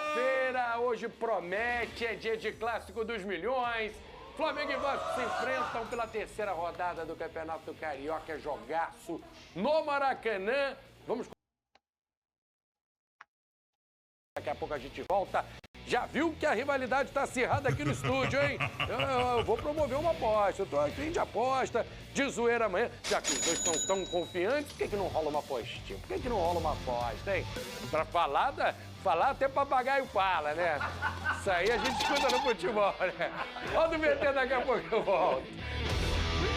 quarta-feira, hoje promete, é dia de Clássico dos Milhões. Flamengo e Vasco se enfrentam pela terceira rodada do Campeonato Carioca, jogaço no Maracanã. Vamos... Daqui a pouco a gente volta. Já viu que a rivalidade está acirrada aqui no estúdio, hein? Eu vou promover uma aposta. Eu tô aqui de aposta, de zoeira amanhã. Já que os dois estão tão confiantes, por que não rola uma apostinha? Por que não rola uma aposta, hein? Pra falar até papagaio fala, né? Isso aí a gente escuta no futebol, né? Pode meter, daqui a pouco eu volto.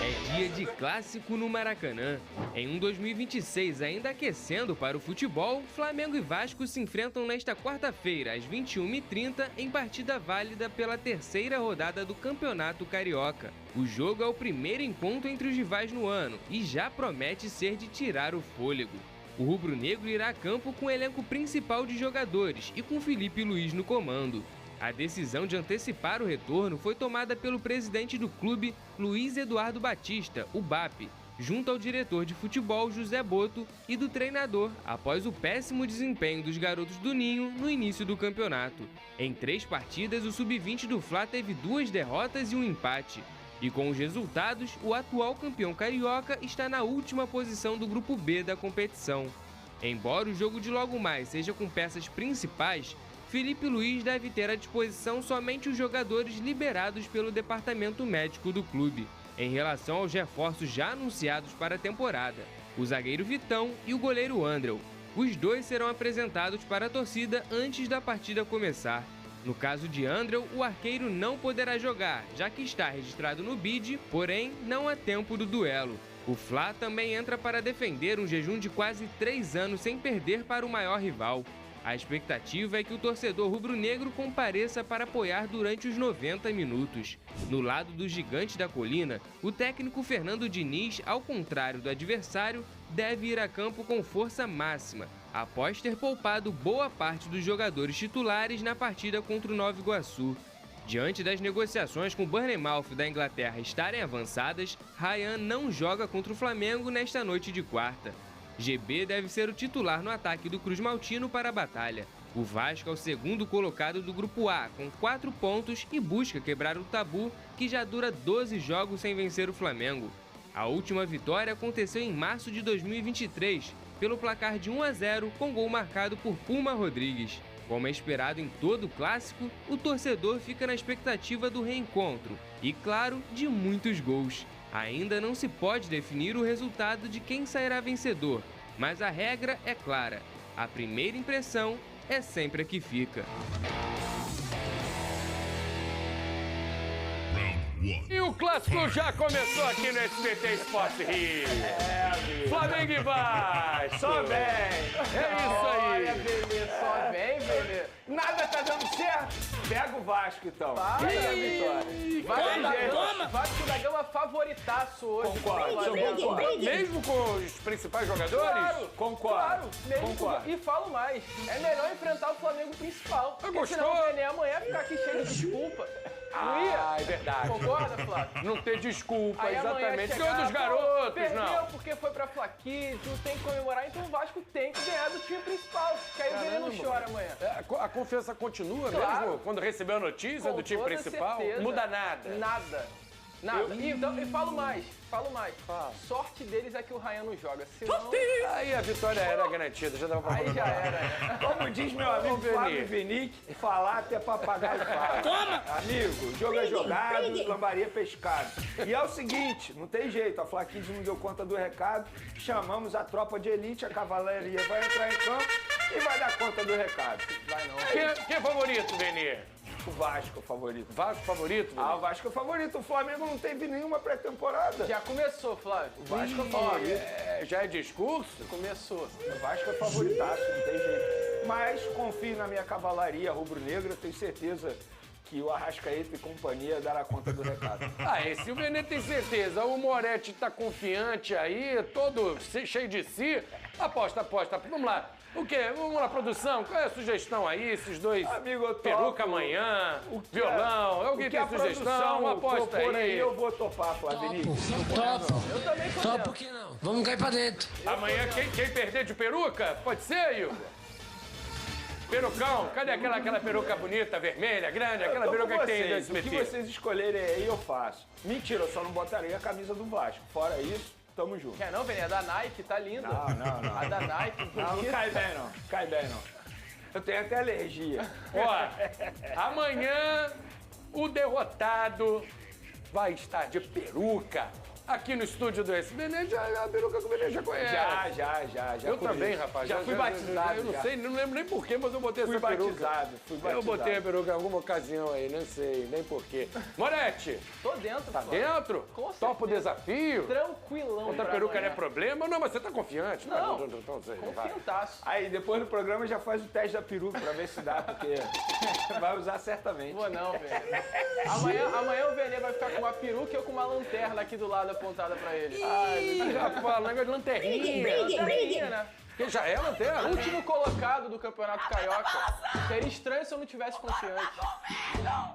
É dia de clássico no Maracanã. Em um 2026 ainda aquecendo para o futebol, Flamengo e Vasco se enfrentam nesta quarta-feira, às 21h30, em partida válida pela terceira rodada do Campeonato Carioca. O jogo é o primeiro encontro entre os rivais no ano e já promete ser de tirar o fôlego. O rubro-negro irá a campo com o elenco principal de jogadores e com Felipe Luiz no comando. A decisão de antecipar o retorno foi tomada pelo presidente do clube, Luiz Eduardo Batista, o BAP, junto ao diretor de futebol, José Boto, e do treinador, após o péssimo desempenho dos garotos do Ninho no início do campeonato. Em 3 partidas, o sub-20 do Fla teve 2 derrotas e um empate. E com os resultados, o atual campeão carioca está na última posição do grupo B da competição. Embora o jogo de logo mais seja com peças principais, Felipe Luiz deve ter à disposição somente os jogadores liberados pelo departamento médico do clube, em relação aos reforços já anunciados para a temporada, o zagueiro Vitão e o goleiro Andrel. Os dois serão apresentados para a torcida antes da partida começar. No caso de Andrel, o arqueiro não poderá jogar, já que está registrado no BID, porém não há tempo do duelo. O Fla também entra para defender um jejum de quase 3 anos sem perder para o maior rival. A expectativa é que o torcedor rubro-negro compareça para apoiar durante os 90 minutos. No lado do Gigante da Colina, o técnico Fernando Diniz, ao contrário do adversário, deve ir a campo com força máxima, após ter poupado boa parte dos jogadores titulares na partida contra o Nova Iguaçu. Diante das negociações com o Bournemouth da Inglaterra estarem avançadas, Ryan não joga contra o Flamengo nesta noite de quarta. GB deve ser o titular no ataque do Cruz Maltino para a batalha. O Vasco é o segundo colocado do Grupo A, com 4 pontos e busca quebrar o tabu que já dura 12 jogos sem vencer o Flamengo. A última vitória aconteceu em março de 2023, pelo placar de 1-0 com gol marcado por Puma Rodrigues. Como é esperado em todo o clássico, o torcedor fica na expectativa do reencontro e, claro, de muitos gols. Ainda não se pode definir o resultado de quem sairá vencedor, mas a regra é clara: a primeira impressão é sempre a que fica. E o clássico já começou aqui no SBT Esporte Rio. Flamengo e Vasco. Só vem. É isso aí. Olha, Benê, só vem, Benê. Nada tá dando certo. Pega o Vasco, então. Pega a vitória. Vasco da Gama favoritaço hoje. Concordo. Mesmo com os principais jogadores? Claro. Concordo. Claro, mesmo Concordo. E falo mais, é melhor enfrentar o Flamengo principal. Porque Gostou? senão o Benê amanhã fica aqui cheio de desculpa. Não ia? É verdade. Concorda, Flávio? Não ter desculpa, Aí amanhã exatamente. chegar, Ganhou dos garotos, perdeu não. porque foi pra Fla-Kids, não tem que comemorar, então o Vasco tem que ganhar do time principal, que aí o Benê não chora amanhã. A confiança continua Claro. mesmo quando recebeu a notícia Com do time toda principal? certeza. Não muda nada. Nada. E falo mais. Fala. Sorte deles é que o Ryan não joga, senão... Aí a vitória era garantida, já dava pra Aí já era. Como diz meu amigo Flávio Vinic, falar até papagaio fala. Toma! Amigo, o jogo é jogado, lambaria pescado. E é o seguinte, não tem jeito, a Fla-Kids não deu conta do recado, chamamos a tropa de elite, a cavalaria vai entrar em campo e vai dar conta do recado. Vai não. Quem é favorito, Benê? O Vasco é o favorito. Vasco favorito? Ah, o Vasco é o favorito. O Flamengo não teve nenhuma pré-temporada. Já começou, Flávio. O Vasco é favorito. Já é discurso? Começou. O Vasco é favoritaço, não tem jeito. Mas confio na minha cavalaria rubro-negra, tenho certeza que o Arrascaeta e companhia dará conta do recado. Se o Benê tem certeza, o Moretti tá confiante aí, todo cheio de si, aposta. Vamos lá. O quê? Vamos lá, produção. Qual é a sugestão aí? Esses dois. Amigo, eu topo. Peruca amanhã, violão. Alguém tem sugestão? Aposta aí. Eu vou topar, Flávio. Topo. Eu também tô Topo que não. Vamos cair pra dentro. Amanhã quem perder de peruca? Pode ser, Igor? Perucão, cadê aquela peruca bonita, vermelha, grande, aquela peruca que tem do O SBT? que vocês escolherem aí, eu faço. Mentira, eu só não botaria a camisa do Vasco. Fora isso, tamo junto. Quer não, Vene? A da Nike tá linda. Não. A da Nike, Não bonita. cai bem, não. Cai bem, não. Eu tenho até alergia. Ó, amanhã o derrotado vai estar de peruca aqui no estúdio do SBT. A peruca que o Benê já conhece. Já. Eu conheço. também, rapaz. Já fui batizado. Eu não já. sei, não lembro nem porquê, mas eu botei Fui essa peruca. batizado. Eu botei a peruca em alguma ocasião aí, não sei nem porquê. Moretti, Tô dentro, tá pô. dentro? Com Topa o certeza. desafio? Tranquilão. Outra pra peruca não é amanhã. problema? Não, mas você tá confiante. Não. Então, vai. Confiantaço. Aí, depois do programa, já faz o teste da peruca pra ver se dá, porque vai usar certamente. Vou não, velho. Amanhã o Vene vai ficar com uma peruca e eu com uma lanterna aqui do lado apontada pra ele. Já fala, negócio de lanterninha. Lanterninha, né? Que já é lanterna? Último colocado do Campeonato Carioca. Seria estranho se eu não tivesse confiante.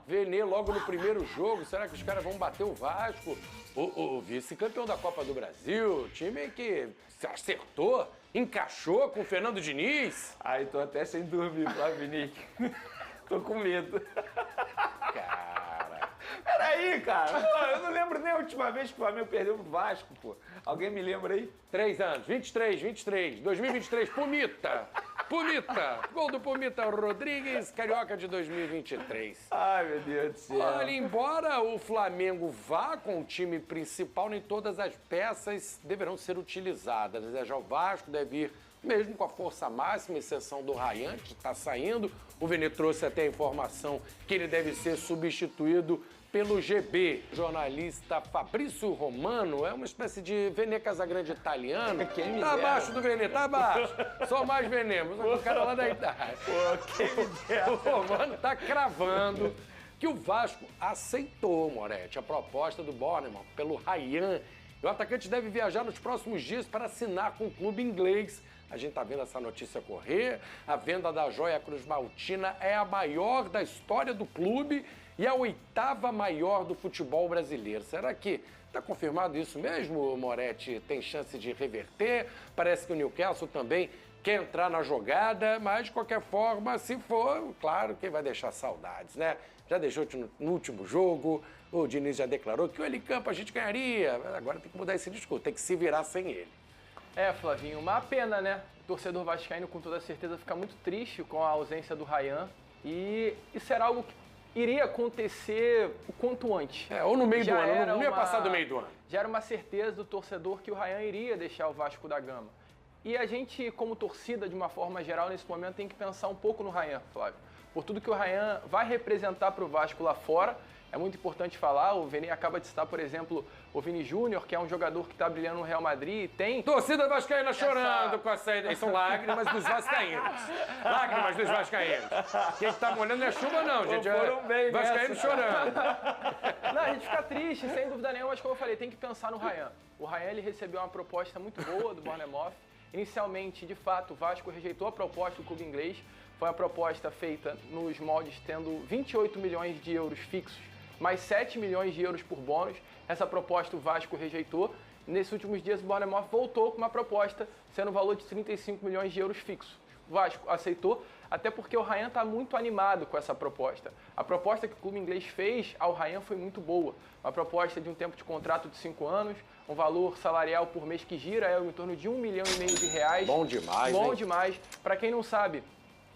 Venê logo no primeiro jogo, será que os caras vão bater o Vasco? O vice-campeão da Copa do Brasil, time que se acertou, encaixou com o Fernando Diniz. Aí, tô até sem dormir, Flávio Nick. Tô com medo. Cara, Peraí, cara. Pô, eu não lembro nem a última vez que o Flamengo perdeu pro Vasco, pô. Alguém me lembra aí? 3 anos, 23, 2023, Pumita, gol do Pumita Rodrigues, Carioca de 2023. Ai, meu Deus do céu. Olha, embora o Flamengo vá com o time principal, nem todas as peças deverão ser utilizadas. Já o Vasco deve ir mesmo com a força máxima, exceção do Ryan, que está saindo. O Vene trouxe até a informação que ele deve ser substituído pelo GB. O jornalista Fabrício Romano é uma espécie de Vene Casagrande italiano. Quem me Tá dera. abaixo do Vene, tá abaixo. Só mais Vene, mas o cara lá da Itália. Pô, quem me dera. O Romano tá cravando que o Vasco aceitou, Moretti, a proposta do Bournemouth pelo Ryan. E o atacante deve viajar nos próximos dias para assinar com o clube inglês. A gente tá vendo essa notícia correr. A venda da joia Cruz Maltina é a maior da história do clube e a 8ª maior do futebol brasileiro. Será que está confirmado isso mesmo, Moretti? Tem chance de reverter? Parece que o Newcastle também quer entrar na jogada, mas de qualquer forma, se for, claro que vai deixar saudades, né? Já deixou no último jogo, o Diniz já declarou que o Campo a gente ganharia. Agora tem que mudar esse discurso, tem que se virar sem ele. É, Flavinho, uma pena, né? O torcedor vascaíno, com toda certeza, fica muito triste com a ausência do Ryan. E isso era algo que iria acontecer o quanto antes. Ou no meio do ano, era não ia passar do meio do ano. Já era uma certeza do torcedor que o Ryan iria deixar o Vasco da Gama. E a gente, como torcida, de uma forma geral, nesse momento, tem que pensar um pouco no Ryan, Flávio. Por tudo que o Ryan vai representar para o Vasco lá fora. É muito importante falar, o Vene acaba de citar, por exemplo, o Vini Júnior, que é um jogador que está brilhando no Real Madrid, tem... Torcida vascaína chorando com a saída. São lágrimas dos vascaínos. Lágrimas dos vascaínos. Quem tá molhando não é chuva, não, gente. Foram bem vascaíno nessa. chorando. Não, a gente fica triste, sem dúvida nenhuma, mas como eu falei, tem que pensar no Ryan. O Ryan, ele recebeu uma proposta muito boa do Bournemouth. Inicialmente, de fato, o Vasco rejeitou a proposta do clube inglês. Foi uma proposta feita nos moldes tendo 28 milhões de euros fixos, mais 7 milhões de euros por bônus. Essa proposta o Vasco rejeitou. Nesses últimos dias, o Bournemouth voltou com uma proposta sendo o valor de 35 milhões de euros fixos. O Vasco aceitou, até porque o Ryan está muito animado com essa proposta. A proposta que o clube inglês fez ao Ryan foi muito boa. Uma proposta de um tempo de contrato de 5 anos, um valor salarial por mês que gira em torno de R$1,5 milhão. Bom demais, Bom hein? demais. Para quem não sabe,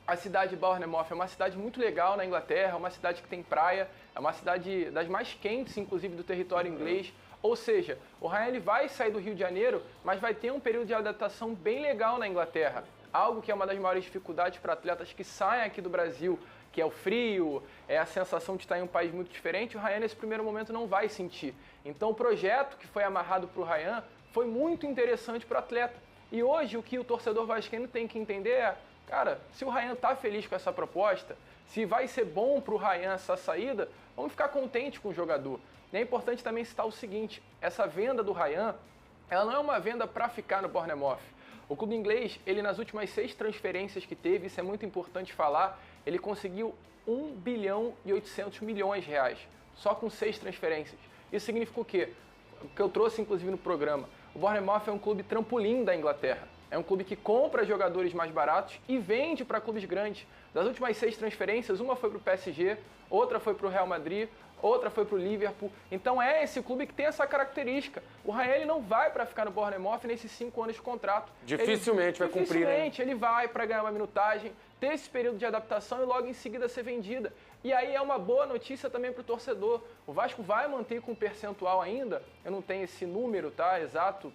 a cidade de Bournemouth é uma cidade muito legal na Inglaterra, é uma cidade que tem praia, é uma cidade das mais quentes, inclusive, do território inglês. Ou seja, o Ryan ele vai sair do Rio de Janeiro, mas vai ter um período de adaptação bem legal na Inglaterra. Algo que é uma das maiores dificuldades para atletas que saem aqui do Brasil, que é o frio, é a sensação de estar em um país muito diferente. O Ryan, nesse primeiro momento, não vai sentir. Então, o projeto que foi amarrado para o Ryan foi muito interessante para o atleta. E hoje, o que o torcedor vascaíno tem que entender é, cara, se o Ryan está feliz com essa proposta, se vai ser bom para o Ryan essa saída, vamos ficar contente com o jogador. E é importante também citar o seguinte, essa venda do Ryan, ela não é uma venda para ficar no Bournemouth. O clube inglês, ele nas últimas 6 transferências que teve, isso é muito importante falar, ele conseguiu 1 bilhão e 800 milhões de reais, só com 6 transferências. Isso significa o quê? O que eu trouxe inclusive no programa. O Bournemouth é um clube trampolim da Inglaterra. É um clube que compra jogadores mais baratos e vende para clubes grandes. Das últimas 6 transferências, uma foi para o PSG, outra foi para o Real Madrid, outra foi para o Liverpool. Então é esse clube que tem essa característica. O Ryan ele não vai para ficar no Bournemouth nesses 5 anos de contrato. Dificilmente vai cumprir, né? Dificilmente, ele vai para ganhar uma minutagem, ter esse período de adaptação e logo em seguida ser vendida. E aí é uma boa notícia também para o torcedor. O Vasco vai manter com percentual ainda, eu não tenho esse número, tá, exato.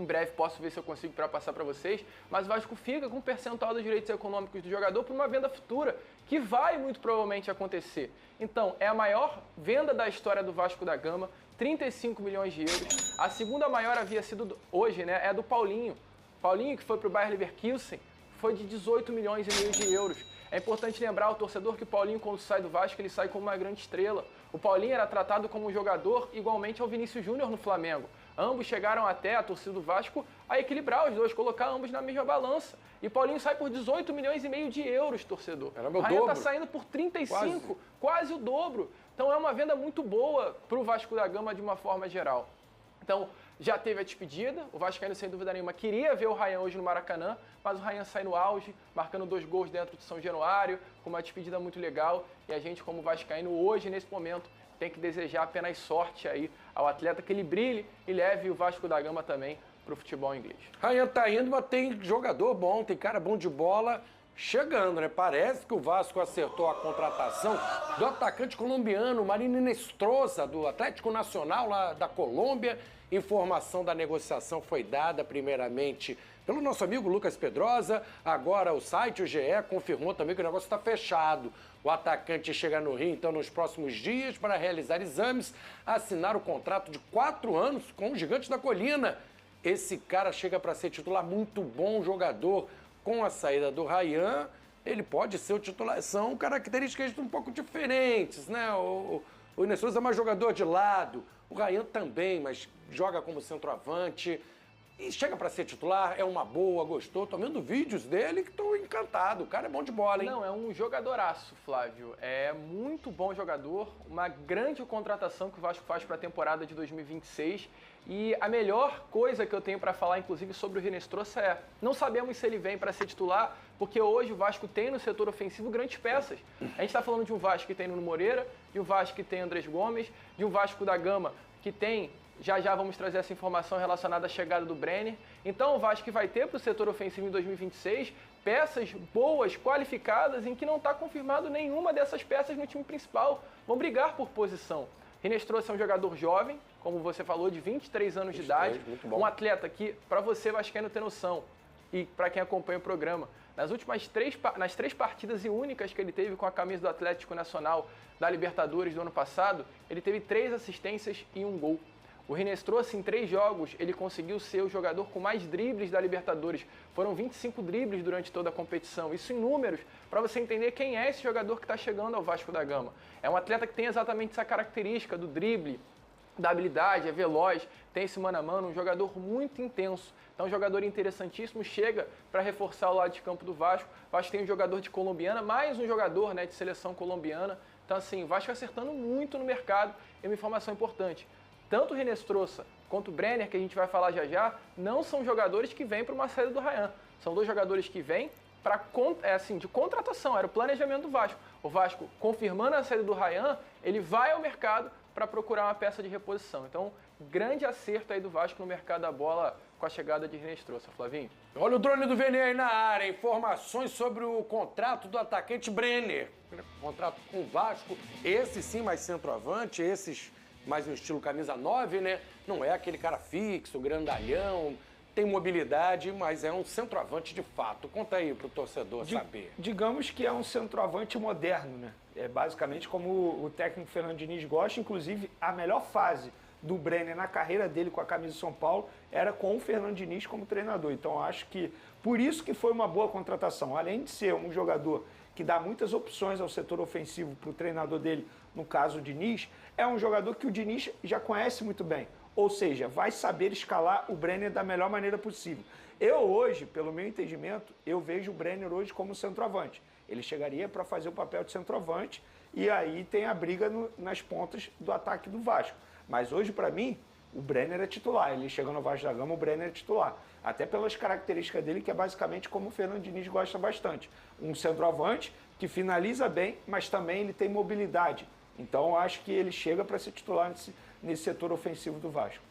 Em breve posso ver se eu consigo passar para vocês, mas o Vasco fica com um percentual dos direitos econômicos do jogador por uma venda futura, que vai muito provavelmente acontecer. Então, é a maior venda da história do Vasco da Gama, 35 milhões de euros. A segunda maior havia sido hoje, né, é a do Paulinho. Paulinho, que foi para o Bayer Leverkusen, foi de 18 milhões e meio de euros. É importante lembrar ao torcedor que o Paulinho, quando sai do Vasco, ele sai como uma grande estrela. O Paulinho era tratado como um jogador igualmente ao Vinícius Júnior no Flamengo. Ambos chegaram até, a torcida do Vasco, a equilibrar os dois, colocar ambos na mesma balança. E Paulinho sai por 18 milhões e meio de euros, torcedor. Era meu Ryan dobro. está saindo por 35, quase o dobro. Então é uma venda muito boa para o Vasco da Gama de uma forma geral. Então, já teve a despedida, o Vascaíno, sem dúvida nenhuma, queria ver o Ryan hoje no Maracanã, mas o Ryan sai no auge, marcando 2 gols dentro de São Januário, com uma despedida muito legal, e a gente, como vascaíno, hoje, nesse momento, tem que desejar apenas sorte aí ao atleta, que ele brilhe e leve o Vasco da Gama também para o futebol inglês. Ryan tá indo, mas tem jogador bom, tem cara bom de bola chegando, né? Parece que o Vasco acertou a contratação do atacante colombiano, Marino Inestrosa, do Atlético Nacional lá da Colômbia. Informação da negociação foi dada primeiramente pelo nosso amigo Lucas Pedrosa. Agora o site, o GE, confirmou também que o negócio está fechado. O atacante chega no Rio, então, nos próximos dias para realizar exames, assinar o contrato de 4 anos com o Gigante da Colina. Esse cara chega para ser titular, muito bom jogador. Com a saída do Ryan, ele pode ser o titular. São características um pouco diferentes, né? O Inestrosa é mais jogador de lado, o Ryan também, mas joga como centroavante. E chega para ser titular, é uma boa, gostou. Tô vendo vídeos dele que tô encantado. O cara é bom de bola, hein? Não, é um jogadoraço, Flávio. É muito bom jogador, uma grande contratação que o Vasco faz para a temporada de 2026. E a melhor coisa que eu tenho para falar, inclusive, sobre o Inestrosa é: não sabemos se ele vem para ser titular, porque hoje o Vasco tem no setor ofensivo grandes peças. A gente está falando de um Vasco que tem Nuno Moreira, de um Vasco que tem Andrés Gomes, de um Vasco da Gama que tem... Já vamos trazer essa informação relacionada à chegada do Brenner. Então o Vasco vai ter para o setor ofensivo em 2026 peças boas, qualificadas, em que não está confirmado nenhuma dessas peças no time principal. Vão brigar por posição. Inestrosa é um jogador jovem, como você falou, de 23 anos de idade. Um atleta que, para você vascaíno ter noção, e para quem acompanha o programa, nas 3 partidas e únicas que ele teve com a camisa do Atlético Nacional da Libertadores do ano passado, ele teve 3 assistências e 1 gol. O Inestrosa, em 3 jogos, ele conseguiu ser o jogador com mais dribles da Libertadores. Foram 25 dribles durante toda a competição. Isso em números, para você entender quem é esse jogador que está chegando ao Vasco da Gama. É um atleta que tem exatamente essa característica do drible, da habilidade, é veloz, tem esse mano a mano, um jogador muito intenso. Então, um jogador interessantíssimo, chega para reforçar o lado de campo do Vasco. O Vasco tem um jogador de colombiana, mais um jogador, né, de seleção colombiana. Então, assim, o Vasco acertando muito no mercado. E uma informação importante: tanto o Inestrosa quanto o Brenner, que a gente vai falar já, não são jogadores que vêm para uma saída do Ryan. São 2 jogadores que vêm para de contratação, era o planejamento do Vasco. O Vasco, confirmando a saída do Ryan, ele vai ao mercado para procurar uma peça de reposição. Então, grande acerto aí do Vasco no mercado da bola com a chegada de Inestrosa, Flavinho. Olha o drone do Vene aí na área. Informações sobre o contrato do atacante Brenner. Contrato com o Vasco. Esse sim mais centroavante, esses mais no estilo camisa 9, né? Não é aquele cara fixo, grandalhão, tem mobilidade, mas é um centroavante de fato. Conta aí pro torcedor saber. Digamos que é um centroavante moderno, né? É basicamente como o técnico Fernando Diniz gosta. Inclusive, a melhor fase do Brenner na carreira dele com a camisa de São Paulo era com o Fernando Diniz como treinador. Então, acho que por isso que foi uma boa contratação. Além de ser um jogador que dá muitas opções ao setor ofensivo para o treinador dele, no caso o Diniz, é um jogador que o Diniz já conhece muito bem. Ou seja, vai saber escalar o Brenner da melhor maneira possível. Eu hoje, pelo meu entendimento, eu vejo o Brenner hoje como centroavante. Ele chegaria para fazer o papel de centroavante e aí tem a briga nas pontas do ataque do Vasco. Mas hoje, para mim, o Brenner é titular. Ele chega no Vasco da Gama, o Brenner é titular. Até pelas características dele, que é basicamente como o Fernando Diniz gosta bastante. Um centroavante que finaliza bem, mas também ele tem mobilidade. Então, eu acho que ele chega para ser titular nesse setor ofensivo do Vasco.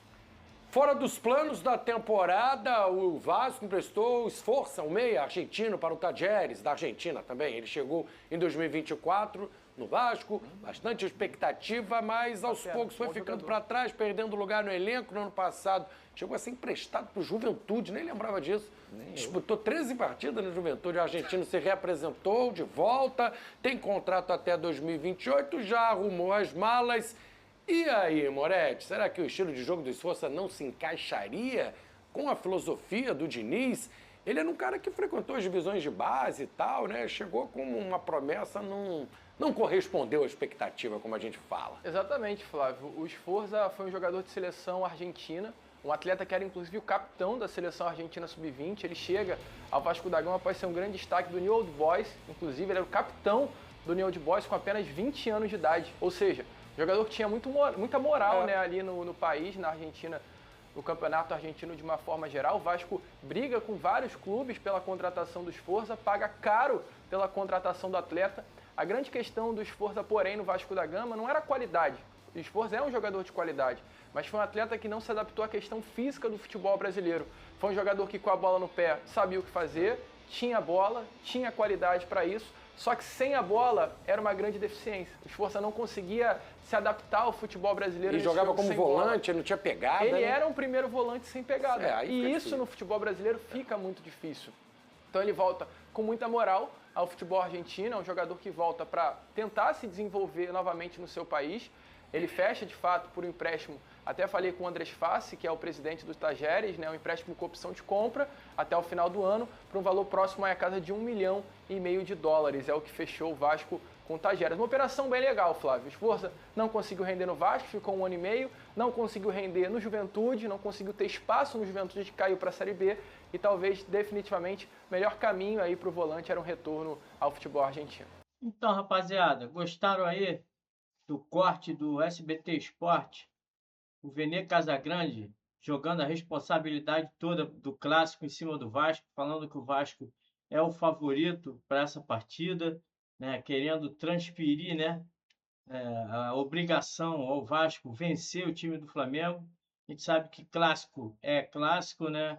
Fora dos planos da temporada, o Vasco emprestou o Sforza, o meia argentino, para o Talleres, da Argentina também. Ele chegou em 2024 no Vasco, bastante expectativa, mas aos poucos foi ficando para trás, perdendo lugar no elenco. No ano passado chegou a ser emprestado para o Juventude, nem lembrava disso. Disputou 13 partidas no Juventude, o argentino se reapresentou de volta, tem contrato até 2028, já arrumou as malas. E aí, Moretti, será que o estilo de jogo do Sforza não se encaixaria com a filosofia do Diniz? Ele era um cara que frequentou as divisões de base e tal, né? Chegou com uma promessa, não correspondeu à expectativa, como a gente fala. Exatamente, Flávio. O Sforza foi um jogador de seleção argentina, um atleta que era inclusive o capitão da seleção argentina sub-20. Ele chega ao Vasco da Gama após ser um grande destaque do New Old Boys, inclusive ele era o capitão do New Old Boys com apenas 20 anos de idade, ou seja, jogador que tinha muita moral, né, ali no país, na Argentina, no campeonato argentino de uma forma geral. O Vasco briga com vários clubes pela contratação do Sforza, paga caro pela contratação do atleta. A grande questão do Sforza, porém, no Vasco da Gama não era a qualidade. O Sforza é um jogador de qualidade, mas foi um atleta que não se adaptou à questão física do futebol brasileiro. Foi um jogador que com a bola no pé sabia o que fazer, tinha bola, tinha qualidade para isso, só que sem a bola era uma grande deficiência. O Sforza não conseguia se adaptar ao futebol brasileiro. Ele jogava como volante, ele não tinha pegada. Ele né? era um primeiro volante sem pegada. E isso no futebol brasileiro fica muito difícil. Então ele volta com muita moral ao futebol argentino, é um jogador que volta para tentar se desenvolver novamente no seu país. Ele fecha, de fato, por um empréstimo. Até falei com o Andrés Fassi, que é o presidente do Talleres, né, um empréstimo com opção de compra até o final do ano, para um valor próximo à casa de $1,5 milhão. É o que fechou o Vasco com o Talleres. Uma operação bem legal, Flávio. O Sforza não conseguiu render no Vasco, ficou 1 ano e meio, não conseguiu render no Juventude, não conseguiu ter espaço no Juventude, que caiu para a Série B, e talvez, definitivamente, o melhor caminho aí para o volante era um retorno ao futebol argentino. Então, rapaziada, gostaram aí do corte do SBT Esporte? O Vene Casagrande jogando a responsabilidade toda do clássico em cima do Vasco, falando que o Vasco é o favorito para essa partida, né, querendo transferir, né, a obrigação ao Vasco vencer o time do Flamengo. A gente sabe que clássico é clássico, né,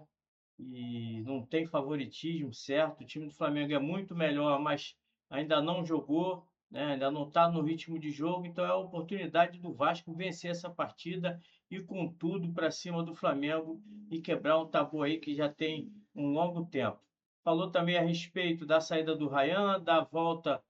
e não tem favoritismo, certo? O time do Flamengo é muito melhor, mas ainda não jogou, né, ainda não está no ritmo de jogo, então é a oportunidade do Vasco vencer essa partida e com tudo para cima do Flamengo e quebrar um tabu aí que já tem um longo tempo. Falou também a respeito da saída do Ryan, da volta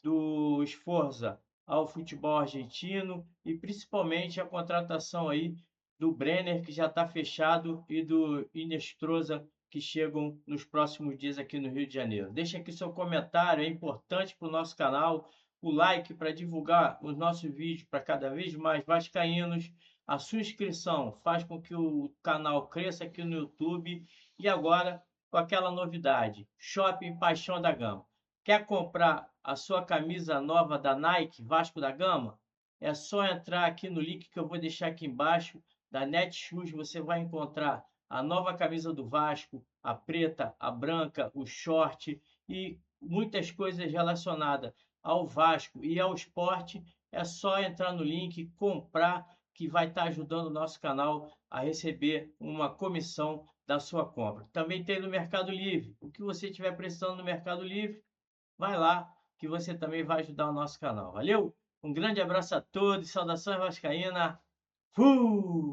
do Sforza ao futebol argentino e principalmente a contratação aí do Brenner, que já está fechado, e do Inestrosa, que chegam nos próximos dias aqui no Rio de Janeiro. Deixa aqui seu comentário, é importante para o nosso canal, o like para divulgar os nossos vídeos para cada vez mais vascaínos, a sua inscrição faz com que o canal cresça aqui no YouTube. E agora, com aquela novidade, Shopping Paixão da Gama. Quer comprar a sua camisa nova da Nike, Vasco da Gama? É só entrar aqui no link que eu vou deixar aqui embaixo, da Netshoes. Você vai encontrar a nova camisa do Vasco, a preta, a branca, o short e muitas coisas relacionadas ao Vasco e ao esporte. É só entrar no link, comprar, que vai estar ajudando o nosso canal a receber uma comissão da sua compra. Também tem no Mercado Livre. O que você estiver precisando no Mercado Livre, vai lá, que você também vai ajudar o nosso canal. Valeu? Um grande abraço a todos, saudações vascaína. Fui!